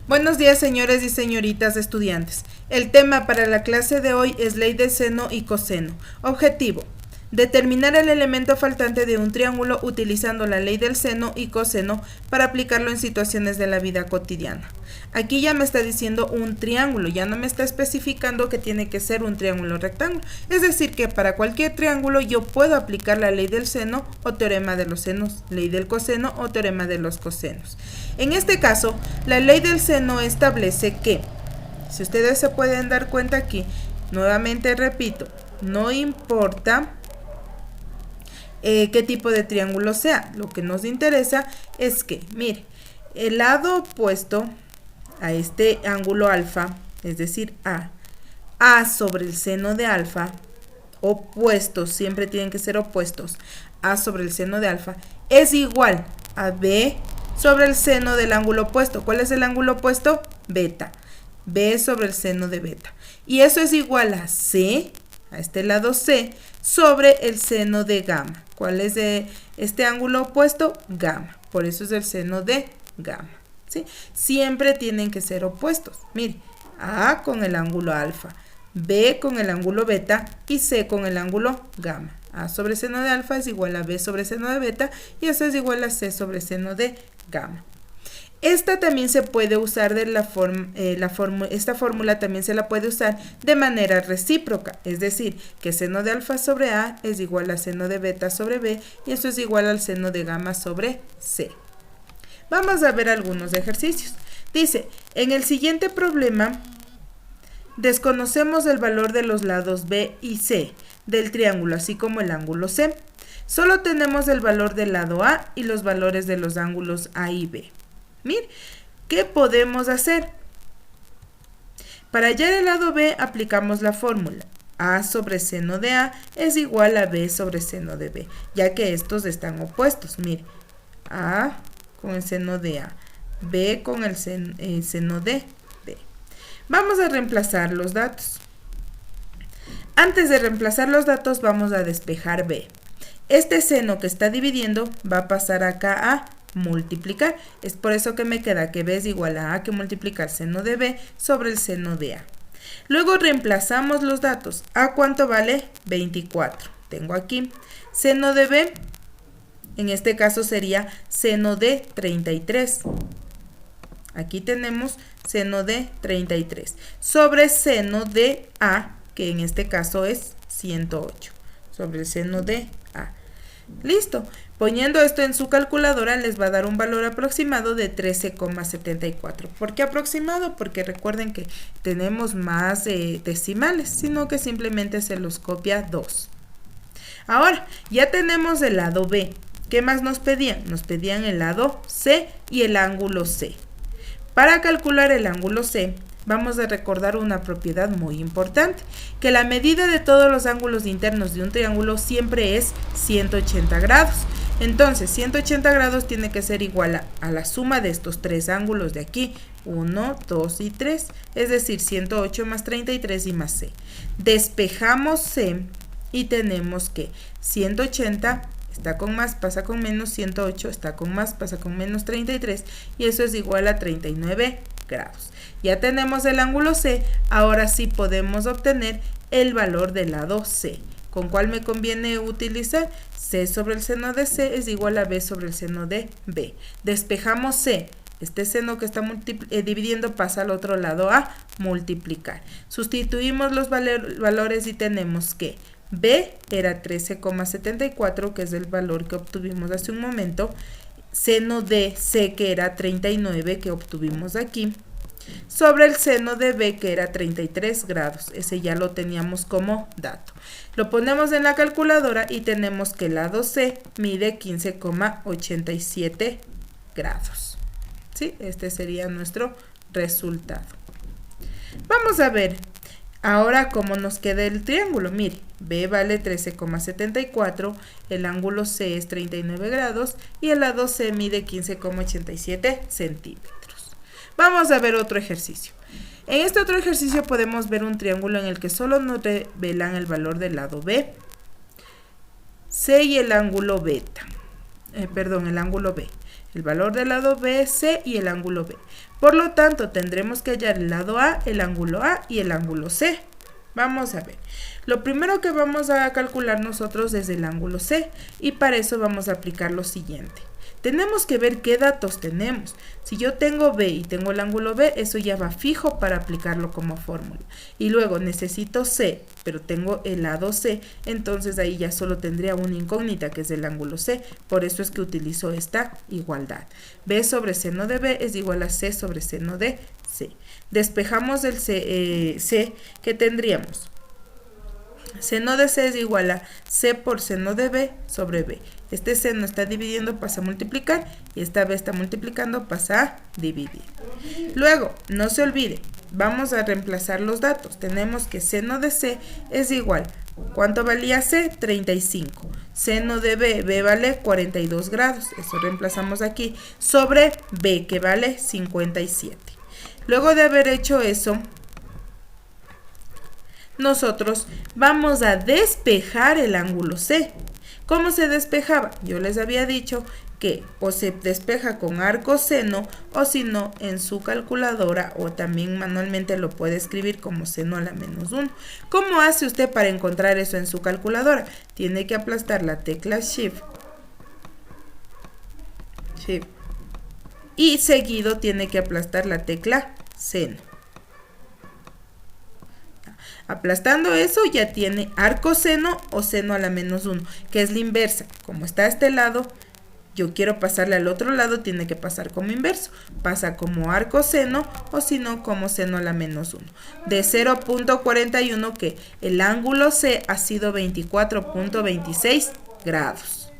Buenos días, señores y señoritas estudiantes. El tema para la clase de hoy es ley de seno y coseno. Objetivo: determinar el elemento faltante de un triángulo utilizando la ley del seno y coseno para aplicarlo en situaciones de la vida cotidiana. Aquí ya me está diciendo un triángulo, ya no me está especificando que tiene que ser un triángulo rectángulo. Es decir, que para cualquier triángulo yo puedo aplicar la ley del seno o teorema de los senos, ley del coseno o teorema de los cosenos. En este caso, la ley del seno establece que, si ustedes se pueden dar cuenta aquí, nuevamente repito, no importa qué tipo de triángulo sea, lo que nos interesa es que, mire, el lado opuesto a este ángulo alfa, es decir, A sobre el seno de alfa, opuestos, siempre tienen que ser opuestos, A sobre el seno de alfa, es igual a B sobre el seno del ángulo opuesto. ¿Cuál es el ángulo opuesto? Beta. B sobre el seno de beta. Y eso es igual a C, a este lado C, sobre el seno de gamma. ¿Cuál es este ángulo opuesto? Gamma. Por eso es el seno de gamma. ¿Sí? Siempre tienen que ser opuestos. Mire, A con el ángulo alfa, B con el ángulo beta y C con el ángulo gamma. A sobre seno de alfa es igual a B sobre seno de beta y eso es igual a C sobre seno de gamma. Esta también se puede usar de esta fórmula también se la puede usar de manera recíproca, es decir, que seno de alfa sobre A es igual a seno de beta sobre B y eso es igual al seno de gamma sobre C. Vamos a ver algunos ejercicios. Dice, en el siguiente problema, desconocemos el valor de los lados B y C del triángulo, así como el ángulo C. Solo tenemos el valor del lado A y los valores de los ángulos A y B. Mire, ¿qué podemos hacer? Para hallar el lado B aplicamos la fórmula. A sobre seno de A es igual a B sobre seno de B, ya que estos están opuestos. Mire, A con el seno de A, B con el seno de B. Vamos a reemplazar los datos. Antes de reemplazar los datos vamos a despejar B. Este seno que está dividiendo va a pasar acá a multiplicar. Es por eso que me queda que B es igual a que multiplicar seno de B sobre el seno de A. Luego reemplazamos los datos. A, ¿cuánto vale? 24. Tengo aquí seno de B. En este caso sería seno de 33. Aquí tenemos seno de 33 sobre seno de A, que en este caso es 108, sobre el seno de A. Listo. Poniendo esto en su calculadora les va a dar un valor aproximado de 13,74. ¿Por qué aproximado? Porque recuerden que tenemos más decimales, sino que simplemente se los copia 2. Ahora, ya tenemos el lado B. ¿Qué más nos pedían? Nos pedían el lado C y el ángulo C. Para calcular el ángulo C, vamos a recordar una propiedad muy importante, que la medida de todos los ángulos internos de un triángulo siempre es 180 grados. Entonces, 180 grados tiene que ser igual a la suma de estos tres ángulos de aquí, 1, 2 y 3, es decir, 108 más 33 y más C. Despejamos C y tenemos que 180 está con más, pasa con menos, 108 está con más, pasa con menos 33 y eso es igual a 39 grados. Ya tenemos el ángulo C, ahora sí podemos obtener el valor del lado C. ¿Con cuál me conviene utilizar? C sobre el seno de C es igual a B sobre el seno de B. Despejamos C. Este seno que está dividiendo pasa al otro lado a multiplicar. Sustituimos los valores y tenemos que B era 13,74, que es el valor que obtuvimos hace un momento. Seno de C, que era 39, que obtuvimos aquí, sobre el seno de B, que era 33 grados. Ese ya lo teníamos como dato. Lo ponemos en la calculadora y tenemos que el lado C mide 15,87 grados. ¿Sí? Este sería nuestro resultado. Vamos a ver ahora cómo nos queda el triángulo. Mire, B vale 13,74, el ángulo C es 39 grados y el lado C mide 15,87 centímetros. Vamos a ver otro ejercicio. En este otro ejercicio podemos ver un triángulo en el que solo nos revelan el valor del lado B, C y el ángulo beta. El ángulo B. el valor del lado B, C y el ángulo B. Por lo tanto, tendremos que hallar el lado A, el ángulo A y el ángulo C. Vamos a ver. Lo primero que vamos a calcular nosotros es el ángulo C y para eso vamos a aplicar lo siguiente. Tenemos que ver qué datos tenemos. Si yo tengo B y tengo el ángulo B, eso ya va fijo para aplicarlo como fórmula. Y luego necesito C, pero tengo el lado C, entonces ahí ya solo tendría una incógnita que es el ángulo C. Por eso es que utilizo esta igualdad. B sobre seno de B es igual a C sobre seno de C. Despejamos el C, ¿qué tendríamos? Seno de C es igual a C por seno de B sobre B. Este seno está dividiendo, pasa a multiplicar, y esta B está multiplicando, pasa a dividir. Luego, no se olvide, vamos a reemplazar los datos. Tenemos que seno de C es igual, ¿cuánto valía C? 35. Seno de B, B vale 42 grados, eso reemplazamos aquí, sobre B, que vale 57. Luego de haber hecho eso, nosotros vamos a despejar el ángulo C. ¿Cómo se despejaba? Yo les había dicho que o se despeja con arco seno o si no en su calculadora o también manualmente lo puede escribir como seno a la menos 1. ¿Cómo hace usted para encontrar eso en su calculadora? Tiene que aplastar la tecla Shift y seguido tiene que aplastar la tecla seno. Aplastando eso ya tiene arco seno o seno a la menos 1, que es la inversa. Como está a este lado, yo quiero pasarle al otro lado, tiene que pasar como inverso. Pasa como arco seno o si no como seno a la menos 1. De 0.41 que el ángulo C ha sido 24.26 grados.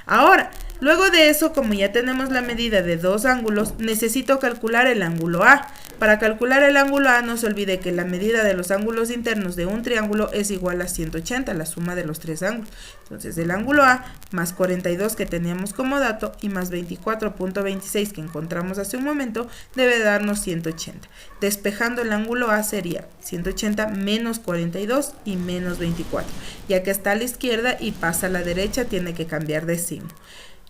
Ahora, luego de eso, como ya tenemos la medida de dos ángulos, necesito calcular el ángulo A. Para calcular el ángulo A, no se olvide que la medida de los ángulos internos de un triángulo es igual a 180, la suma de los tres ángulos. Entonces, el ángulo A más 42 que teníamos como dato y más 24.26 que encontramos hace un momento, debe darnos 180. Despejando el ángulo A sería 180 menos 42 y menos 24. Ya que está a la izquierda y pasa a la derecha, tiene que cambiar de signo.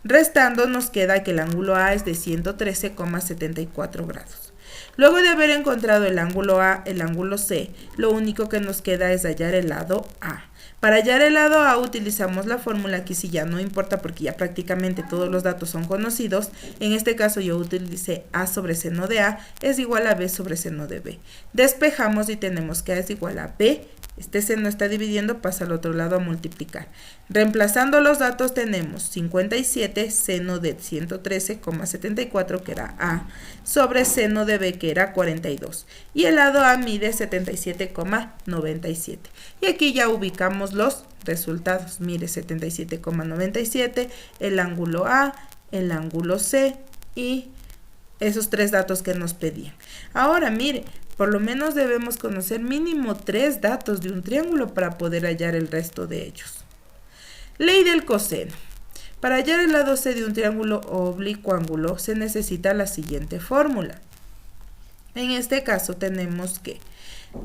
Restando nos queda que el ángulo A es de 113,74 grados. Luego de haber encontrado el ángulo A, el ángulo C, lo único que nos queda es hallar el lado A. Para hallar el lado A utilizamos la fórmula, aquí sí ya no importa porque ya prácticamente todos los datos son conocidos. En este caso yo utilicé A sobre seno de A es igual a B sobre seno de B. Despejamos y tenemos que A es igual a B. Este seno está dividiendo, pasa al otro lado a multiplicar. Reemplazando los datos tenemos 57 seno de 113,74 que era A sobre seno de B que era 42 y el lado A mide 77,97 y aquí ya ubicamos los resultados. Mire, 77,97, el ángulo A, el ángulo C y esos tres datos que nos pedían. Ahora mire, por lo menos debemos conocer mínimo 3 datos de un triángulo para poder hallar el resto de ellos. Ley del coseno. Para hallar el lado C de un triángulo oblicuángulo se necesita la siguiente fórmula. En este caso tenemos que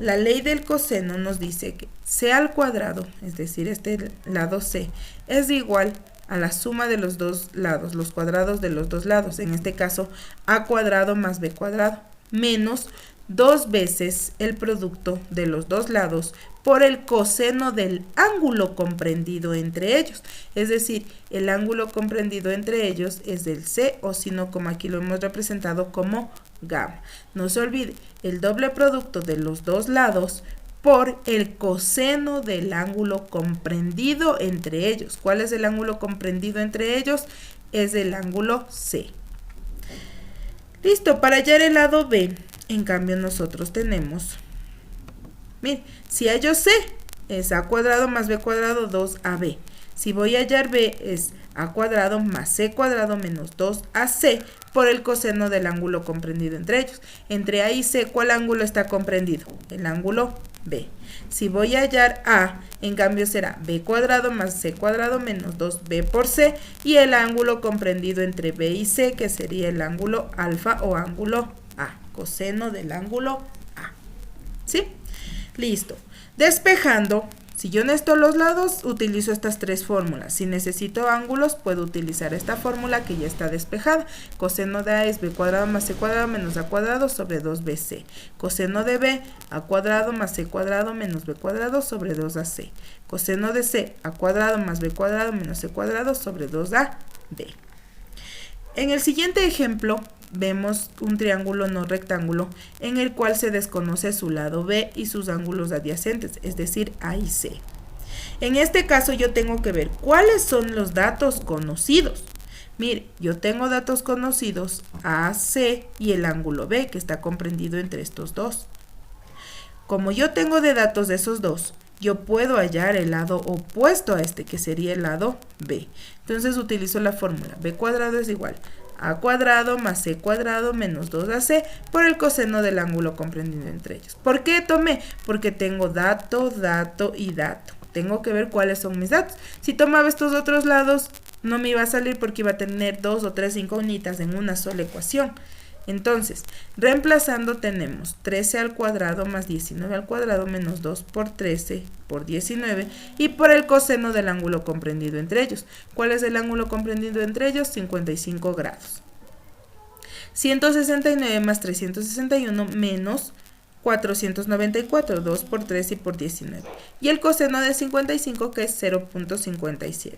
la ley del coseno nos dice que C al cuadrado, es decir, este lado C, es igual a la suma de los dos lados, los cuadrados de los dos lados. En este caso, A cuadrado más B cuadrado, menos 2 veces el producto de los dos lados por el coseno del ángulo comprendido entre ellos. Es decir, el ángulo comprendido entre ellos es del C, o si no, como aquí lo hemos representado como gamma. No se olvide, el doble producto de los dos lados por el coseno del ángulo comprendido entre ellos. ¿Cuál es el ángulo comprendido entre ellos? Es el ángulo C. Listo, para hallar el lado B, en cambio nosotros tenemos, miren, si hallo C es A cuadrado más B cuadrado 2AB. Si voy a hallar B es A cuadrado más C cuadrado menos 2AC por el coseno del ángulo comprendido entre ellos. Entre A y C, ¿cuál ángulo está comprendido? El ángulo B. Si voy a hallar A, en cambio será B cuadrado más C cuadrado menos 2B por C y el ángulo comprendido entre B y C, que sería el ángulo alfa o ángulo A, coseno del ángulo A. ¿Sí? Listo. Despejando, Si yo necesito los lados, utilizo estas tres fórmulas. Si necesito ángulos, puedo utilizar esta fórmula que ya está despejada. Coseno de A es b cuadrado más c cuadrado menos a cuadrado sobre 2bc. Coseno de b, a cuadrado más c cuadrado menos b cuadrado sobre 2ac. Coseno de c, a cuadrado más b cuadrado menos c cuadrado sobre 2ab. En el siguiente ejemplo, vemos un triángulo no rectángulo en el cual se desconoce su lado B y sus ángulos adyacentes, es decir, A y C. En este caso yo tengo que ver cuáles son los datos conocidos. Mire, yo tengo datos conocidos AC y el ángulo B, que está comprendido entre estos dos. Como yo tengo de datos de esos dos, yo puedo hallar el lado opuesto a este, que sería el lado B. Entonces utilizo la fórmula b cuadrado es igual a cuadrado más c cuadrado menos 2ac por el coseno del ángulo comprendido entre ellos. ¿Por qué tomé? Porque tengo dato, dato y dato. Tengo que ver cuáles son mis datos. Si tomaba estos otros lados, no me iba a salir porque iba a tener 2 o 3 incógnitas en una sola ecuación. Entonces, reemplazando tenemos 13 al cuadrado más 19 al cuadrado menos 2 por 13 por 19 y por el coseno del ángulo comprendido entre ellos. ¿Cuál es el ángulo comprendido entre ellos? 55 grados. 169 más 361 menos 494, 2 por 13 y por 19. Y el coseno de 55 que es 0.57.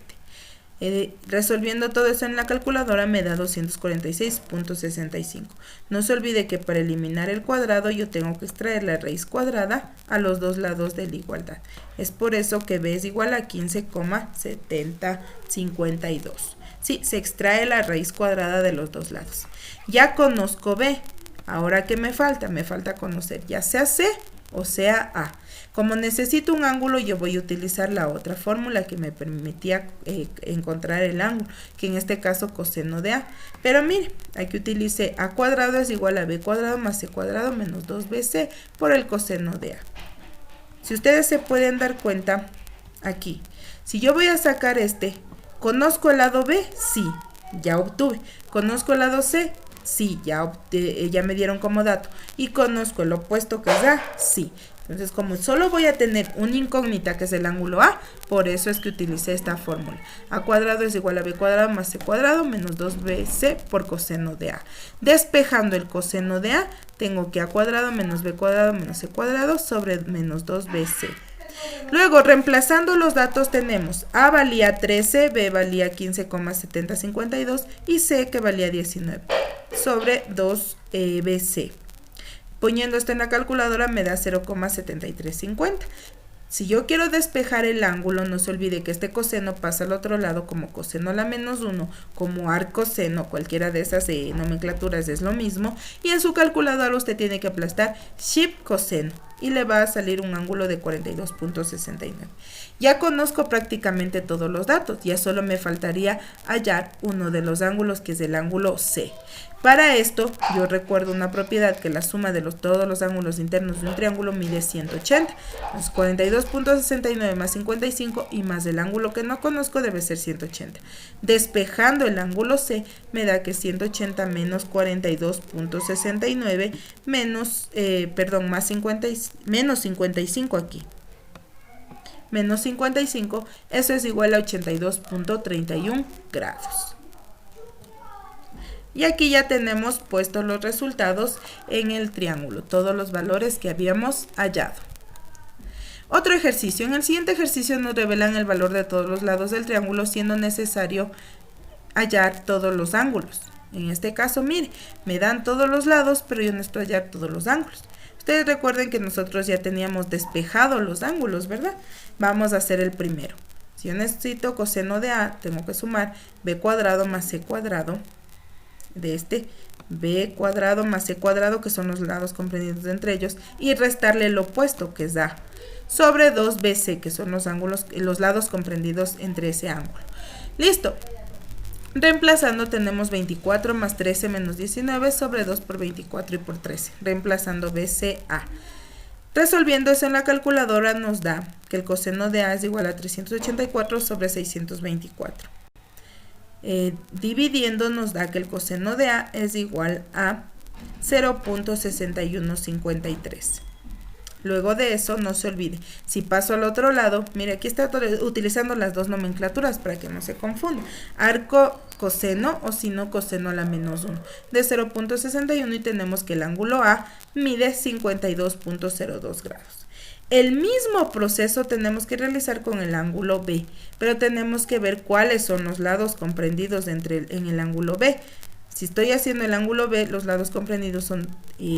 Resolviendo todo eso en la calculadora me da 246.65. No se olvide que para eliminar el cuadrado yo tengo que extraer la raíz cuadrada a los dos lados de la igualdad. Es por eso que b es igual a 15,7052. Sí, se extrae la raíz cuadrada de los dos lados. Ya conozco b. Ahora, ¿qué me falta? Me falta conocer ya sea c o sea a. Como necesito un ángulo, yo voy a utilizar la otra fórmula que me permitía encontrar el ángulo, que en este caso coseno de A. Pero mire, aquí utilicé A cuadrado es igual a B cuadrado más C cuadrado menos 2BC por el coseno de A. Si ustedes se pueden dar cuenta, aquí, si yo voy a sacar ¿conozco el lado B? Sí, ya obtuve. ¿Conozco el lado C? Sí, ya me dieron como dato. ¿Y conozco el opuesto que es A? Sí. Entonces, como solo voy a tener una incógnita que es el ángulo A, por eso es que utilicé esta fórmula. A cuadrado es igual a B cuadrado más C cuadrado menos 2BC por coseno de A. Despejando el coseno de A, tengo que A cuadrado menos B cuadrado menos C cuadrado sobre menos 2BC. Luego, reemplazando los datos tenemos A valía 13, B valía 15,7052 y C que valía 19 sobre 2BC. Poniendo esto en la calculadora me da 0,7350. Si yo quiero despejar el ángulo, no se olvide que este coseno pasa al otro lado como coseno a la menos 1, como arcoseno, cualquiera de esas nomenclaturas es lo mismo. Y en su calculadora usted tiene que aplastar shift coseno y le va a salir un ángulo de 42.69. Ya conozco prácticamente todos los datos, ya solo me faltaría hallar uno de los ángulos que es el ángulo C. Para esto, yo recuerdo una propiedad que la suma de todos los ángulos internos de un triángulo mide 180. Entonces, 42.69 más 55 y más el ángulo que no conozco debe ser 180. Despejando el ángulo C, me da que 180 menos 42.69 menos 55 aquí. Menos 55, eso es igual a 82.31 grados. Y aquí ya tenemos puestos los resultados en el triángulo, todos los valores que habíamos hallado. Otro ejercicio. En el siguiente ejercicio nos revelan el valor de todos los lados del triángulo, siendo necesario hallar todos los ángulos. En este caso, mire, me dan todos los lados, pero yo necesito hallar todos los ángulos. Ustedes recuerden que nosotros ya teníamos despejado los ángulos, ¿verdad? Vamos a hacer el primero. Si yo necesito coseno de A, tengo que sumar b cuadrado más c cuadrado de b cuadrado más c cuadrado, que son los lados comprendidos entre ellos, y restarle el opuesto, que es A, sobre 2bc, que son los lados comprendidos entre ese ángulo. Listo. Reemplazando tenemos 24 más 13 menos 19 sobre 2 por 24 y por 13. Reemplazando BCA. Resolviendo eso en la calculadora nos da que el coseno de A es igual a 384 sobre 624. Dividiendo nos da que el coseno de A es igual a 0.6153. Luego de eso, no se olvide, si paso al otro lado, mire, aquí está utilizando las dos nomenclaturas para que no se confunda. Arco coseno o sino coseno a la menos 1 de 0.61 y tenemos que el ángulo A mide 52.02 grados. El mismo proceso tenemos que realizar con el ángulo B, pero tenemos que ver cuáles son los lados comprendidos en el ángulo B. Si estoy haciendo el ángulo B, los lados comprendidos son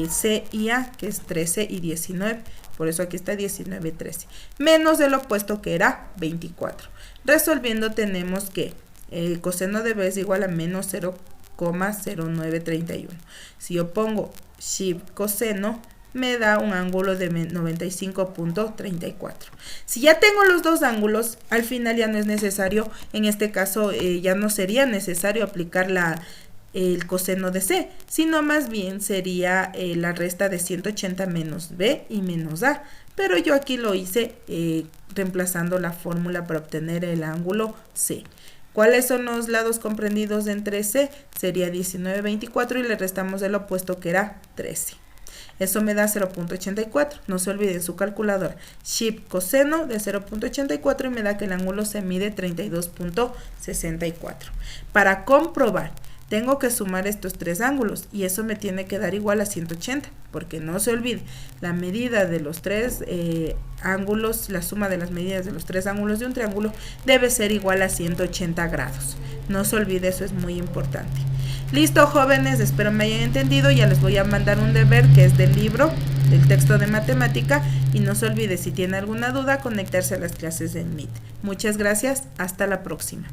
C y A, que es 13 y 19. Por eso aquí está 19 y 13. Menos el opuesto que era 24. Resolviendo tenemos que el coseno de B es igual a menos 0,0931. Si yo pongo shift coseno, me da un ángulo de 95.34. Si ya tengo los dos ángulos, al final ya no es necesario, en este caso ya no sería necesario aplicar el coseno de C, sino más bien sería la resta de 180 menos B y menos A, pero yo aquí lo hice reemplazando la fórmula para obtener el ángulo C. ¿Cuáles son los lados comprendidos entre C? Sería 19, 24 y le restamos el opuesto que era 13. Eso me da 0.84. No se olviden su calculadora. Shift coseno de 0.84 y me da que el ángulo se mide 32.64. Para comprobar, tengo que sumar estos tres ángulos y eso me tiene que dar igual a 180, porque no se olvide, la medida de los tres ángulos, la suma de las medidas de los tres ángulos de un triángulo debe ser igual a 180 grados. No se olvide, eso es muy importante. Listo, jóvenes, espero me hayan entendido. Ya les voy a mandar un deber que es del libro, del texto de matemática, y no se olvide, si tiene alguna duda, conectarse a las clases en Meet. Muchas gracias, hasta la próxima.